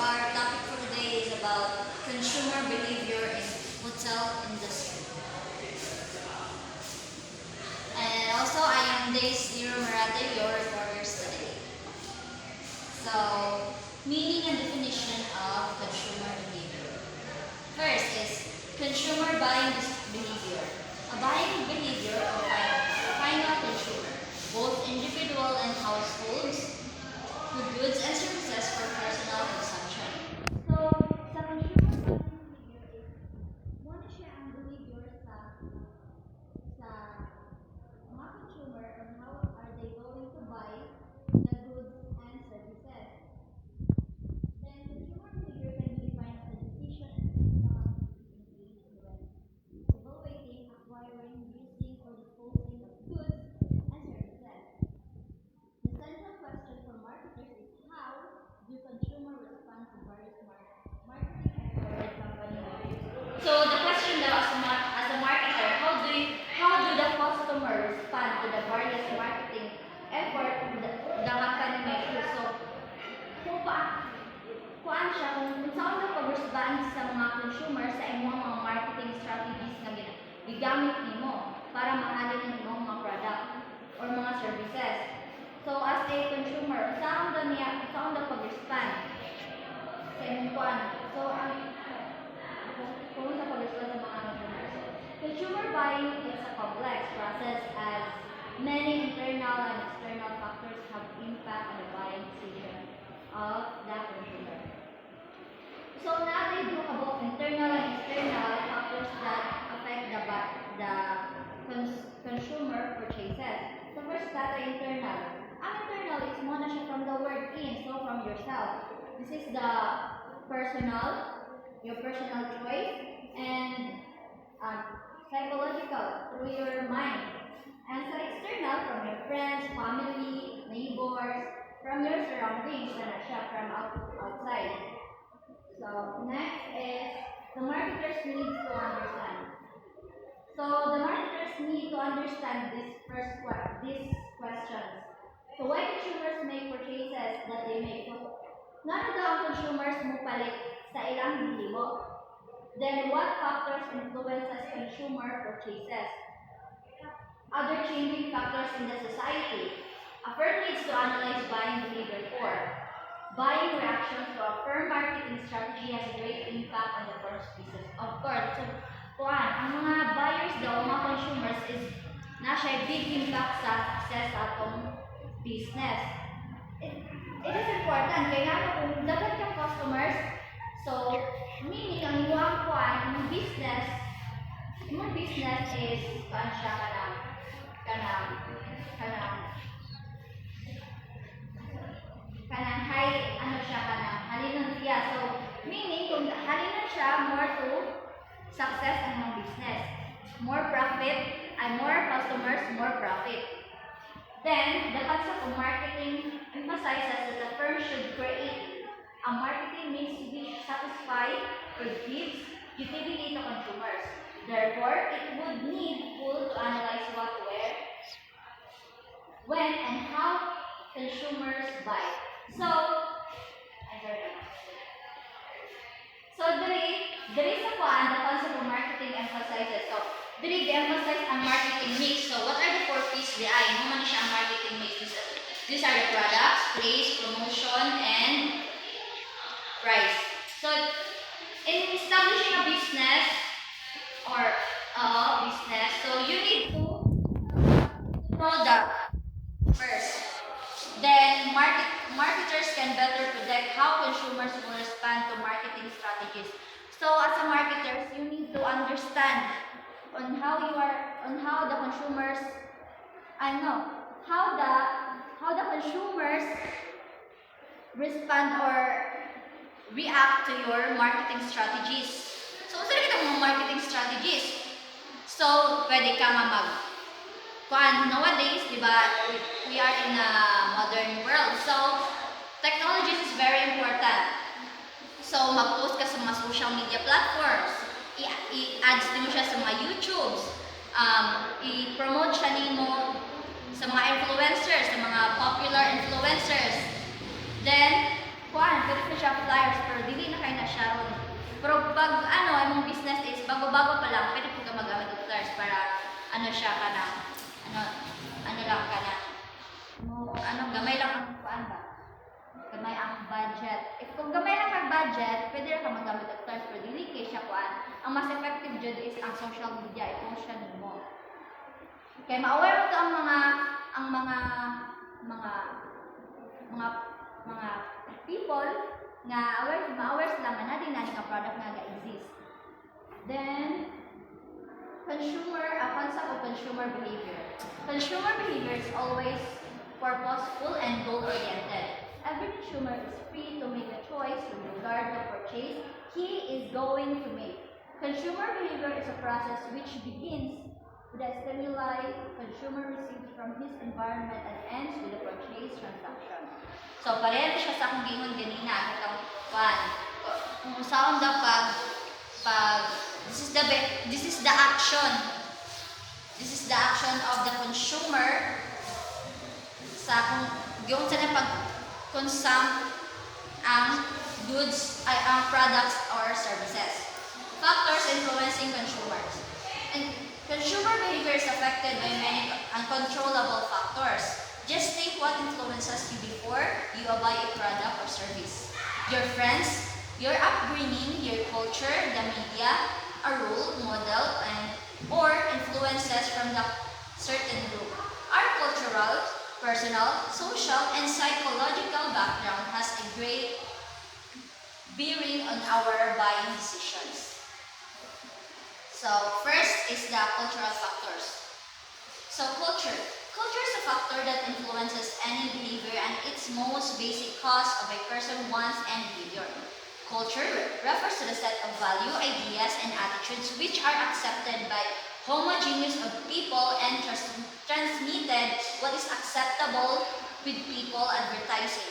our topic for today is about consumer behavior in hotel industry. And also, I am Days Zero Marate, your reporters today. So, meaning and definition of consumer behavior. First is consumer buying behavior. A buying behavior of a final consumer, both individual and households, with goods and services for personal consumption. So, sa consumer buying behavior is, muna siya ang behavior sa mga consumer on how are they going to buy the goods and services. Then, consumer behavior can be defined as a decision and system engaged when evaluating, acquiring, using, or disposing of goods and services. The central question for marketers is how do consumers respond to various marketing efforts that company makes? So the question now as a marketer, how do the customer respond to the various marketing efforts the company makes? So kuan siya kung saan ka pag-respond sa mga consumer sa imong mga marketing strategies na gigamit nimo para mahalin ang imong mga product or mga services. So as a consumer, saan da pag-respond sa imong kuan? So kung sa pag-respond sa mga consumers. Consumer buying is a complex process as many internal and external factors have impact on the buying decision of the consumer. So now they do about internal and external factors that affect the consumer purchases. So first that internal. Ang internal is muna siya from the word in, so from yourself. This is the your personal choice, and psychological through your mind. And so external from your friends, family, neighbors, from your surroundings na siya from outside. So next is the marketers needs to understand. So the marketers need to understand these questions. So why consumers make purchases that they make? None of the consumers mo palit sa ilang bilimo. Then what factors influences consumer purchases? Other changing factors in the society. A firm needs to analyze buying behavior for. Buying reactions to a firm marketing strategy has a great impact on the firm's business. Of course, so, ang mga buyers daw, mga consumers, is na siya big impact sa success sa atong business. It is important, kaya kung dapat kang customers, so, meaning, ang iwang yung business is, kanang high, halinan siya. So, meaning, kung halinan siya, more to success ang mga business. More profit, and more customers, more profit. Then, the concept of marketing emphasizes that the firm should create a marketing mix to be satisfied or gives utility to consumers. Therefore, it would need to analyze what, where, when, and how consumers buy. So, there is the concept of marketing emphasizes. So, they emphasize a marketing mix. So, what are the four P's di ay? Ano man siya ang marketing mix? These are the products, place, promotion, and price. So, in establishing a business so you need to product first. Then, marketers can better predict how consumers will respond to marketing strategies. So, as a marketer, you need to understand on how the consumers, how the consumers respond or react to your marketing strategies. So, unsa kita mga marketing strategies? So, pwede ka nowadays, di ba, we are in a modern world. So, technology is very important. So, mag-post ka sa mga social media platforms. I-ads din mo siya sa mga YouTubes. I-promote siya nimo sa mga influencers, sa mga popular influencers. Then, pwede na siya flyers, pero dili na kayo na siya ron. Pero pag imong business is bago-bago pa lang, pwede po ka magamit ng flyers para siya ka na, lang ka na. Gamay lang ang kuan ba? Gamay ang budget. If kung gamay lang ang budget, pwede rin ka magamit ng flyers, pero dili kay siya kuan. Ang mas effective jud is ang social media, i-post siya nimo. Kaya ma-aware mo to ang mga people nga ma-aware sila nga na din nga product nga ga-exist. Then concept of consumer behavior. Consumer behavior is always purposeful and goal-oriented. Every consumer is free to make a choice with regard to purchase he is going to make. Consumer behavior is a process which begins with the stimuli consumer receives from his environment and ends with the purchase transaction. So, pareho siya sa akong gingon ganina. Kung saan daw this is the action. This is the action of the consumer sa kung gingon sa pag-consume ang goods, ang products or services. Factors influencing consumers. And consumer behavior is affected by many uncontrollable factors. Just think what influences you before you buy a product or service. Your friends, your upbringing, your culture, the media, a role model, or influences from the certain group. Our cultural, personal, social, and psychological background has a great bearing on our buying decisions. So, first is the cultural factors. So, culture. Culture is a factor that influences any behavior and its most basic cause of a person's wants and behavior. Culture refers to the set of value, ideas, and attitudes which are accepted by homogeneous of people and transmitted what is acceptable with people advertising.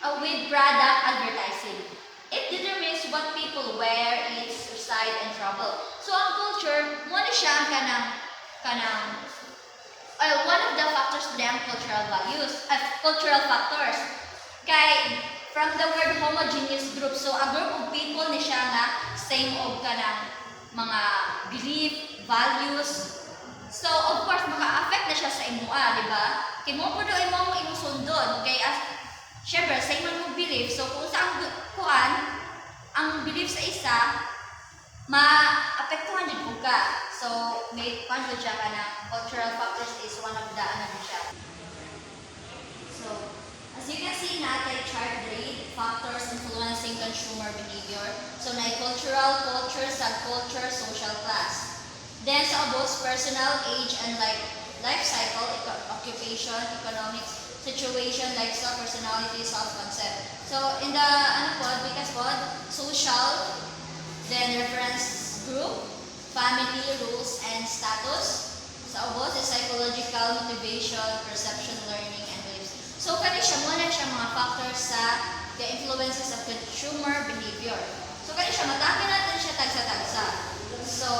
With product advertising. It determines what people wear, eat, reside, and travel. So, ang culture, mo na siya one of the factors to the cultural values, cultural factors. Kay, from the word homogeneous group, so a group of people ni siya nga same of mga belief, values. So, of course, maka-affect na siya sa imuha, di ba? Kay mo po doon mo imusundon. Kay, syempre, same man mo belief. So, kung saan ang belief sa isa, ma-apektuhan din po ka. So, may paano siya ka na cultural factors is one of the siya. So, as you can see natin chart grade, factors influencing consumer behavior. So, na cultural, culture, subculture, social class. Then, sa above, personal, age, and life cycle, occupation, economics, situation, lifestyle, personality, self-concept. So, in the because social, then reference group, family, rules, and status. Sa abot is psychological, motivation, perception, learning, and beliefs. So, kani siya muna siya mga factors sa the influences of consumer behavior. So, kani siya, matake natin siya tagsa-tagsa. So,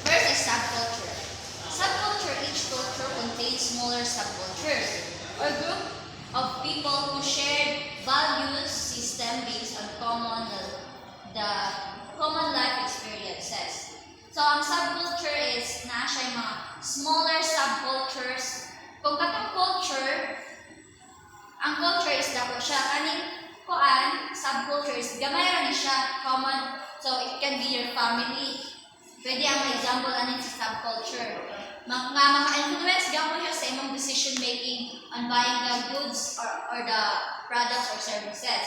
first is subculture. Subculture, each culture contains smaller subcultures or group of people who share values system based on common life experiences. So, ang subculture is na siya yung mga smaller subcultures. Kung katong culture, ang culture is dako siya. Kaning subculture is gamay rin siya, common. So, it can be your family. Pwede ang example anin sa subculture. Maka-influence gamo siya sa imong decision making on buying the goods or the products or services.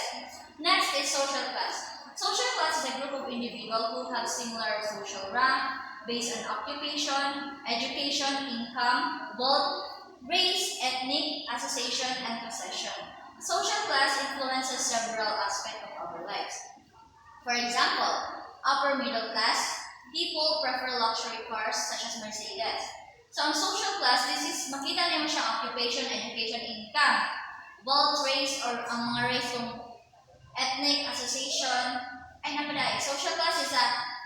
Next is social class. Social class is a group of individuals who have similar social rank based on occupation, education, income, wealth, race, ethnic, association, and possession. Social class influences several aspects of our lives. For example, upper middle class people prefer luxury cars such as Mercedes. So, ang social class, makita niyo siyang occupation, education, income, wealth, race, or ang mga race kung ethnic, association, social class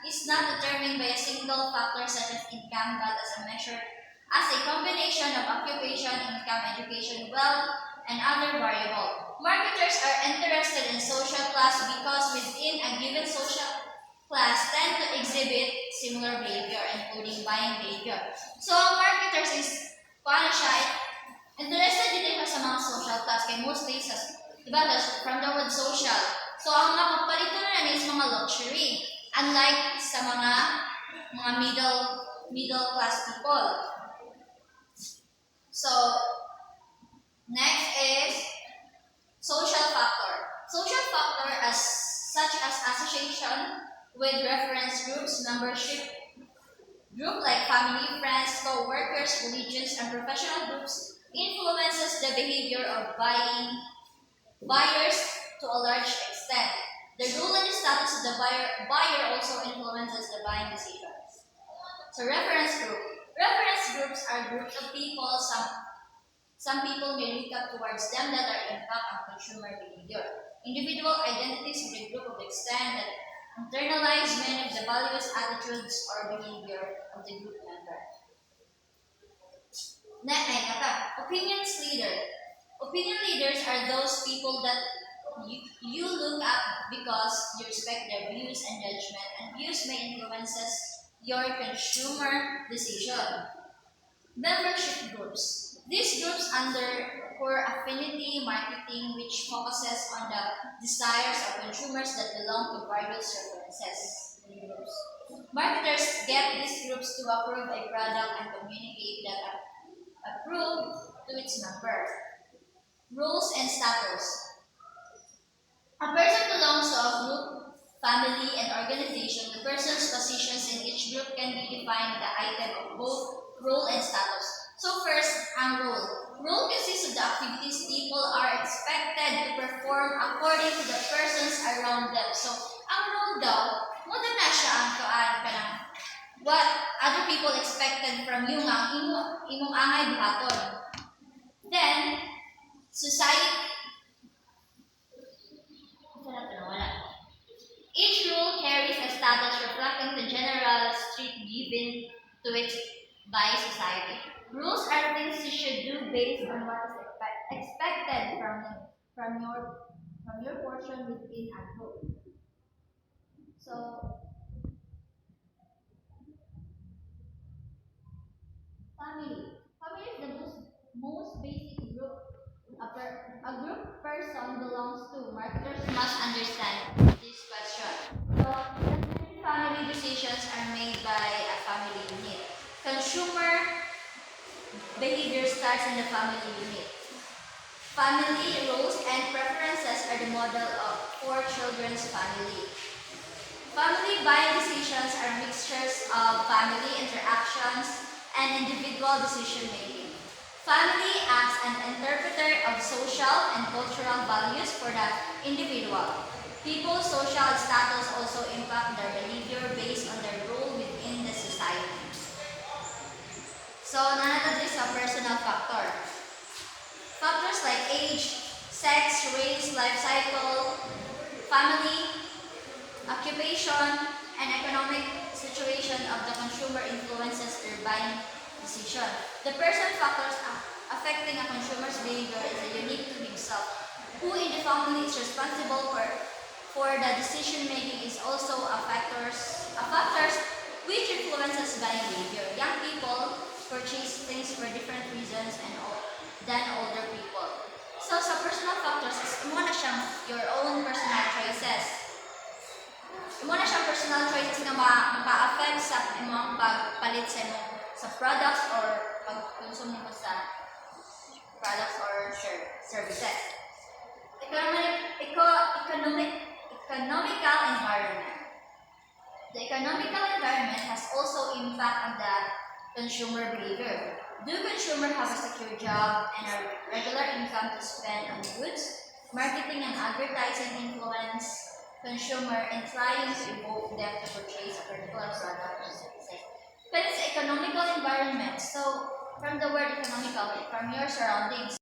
is not determined by a single factor such as income, but as a combination of occupation, income, education, wealth, and other variables. Marketers are interested in social class because within a given social class tend to exhibit similar behavior, including buying behavior. So, ang marketers is, paano siya, interested din siya sa mga social class, kaya most cases, diba, from the word social. So, ang mga pagpalito na is mga luxury, unlike sa mga middle class people. So, next is social factor. Social factor as such as association with reference groups, membership group like family, friends, co-workers, religions, and professional groups influences the behavior of buyers to a large extent. The role and the status of the buyer also influences the buying decisions. So reference group. Reference groups are groups of people, some people may look up towards them that are impact on consumer behavior. Individual identities of the group of extent that internalize many of the values, attitudes, or behavior of the group member. Opinions leader. Opinion leaders are those people that you look at because you respect their views and judgment, and views may influences your consumer decision. Membership groups. These groups underscore affinity marketing, which focuses on the desires of consumers that belong to various preferences. Marketers get these groups to approve a product and communicate that approve to its members. Roles and status. A person belongs to a group, family, and organization. The person's positions in each group can be defined the item of both role and status. So first, ang role. Role consists of the activities people are expected to perform according to the persons around them. So, ang role daw, muna na siya ang kanang what other people expected from you nga, imong angay buhaton. Then, society. Each rule carries a status reflecting the general street given to it by society. Rules are things you should do based on what is expected from your portion within a group. So, family. Family is the most basic group a group person belongs to. Marketers must understand this question. So, family decisions are made by a family unit. Consumer behavior starts in the family unit. Family roles and preferences are the model for children's family. Family buying decisions are mixtures of family interactions and individual decision making. Family acts as an interpreter of social and cultural values for the individual. People's social status also impact their behavior based on their role within the society. So, nanatag this sa personal factor. Factors like age, sex, race, life cycle, family, occupation, and economic situation of the consumer influences their buying decision. The person factors affecting a consumer's behavior is unique to himself. Who in the family is responsible for the decision making is also a factors which influences buying behavior. Young people purchase things for different reasons than older people. So sa personal factors is imo na siyang your own personal choices. Imo na siyang personal choices na maka-affect sa imong pagpalit sa products or pag-consume mo sa products or services. Economical environment. The economical environment has also impact on the consumer behavior. Do consumers have a secure job and a regular income to spend on goods? Marketing and advertising influence consumer in trying to evoke them to purchase a particular product or service. But it's economical environment. So from the word economical, from your surroundings.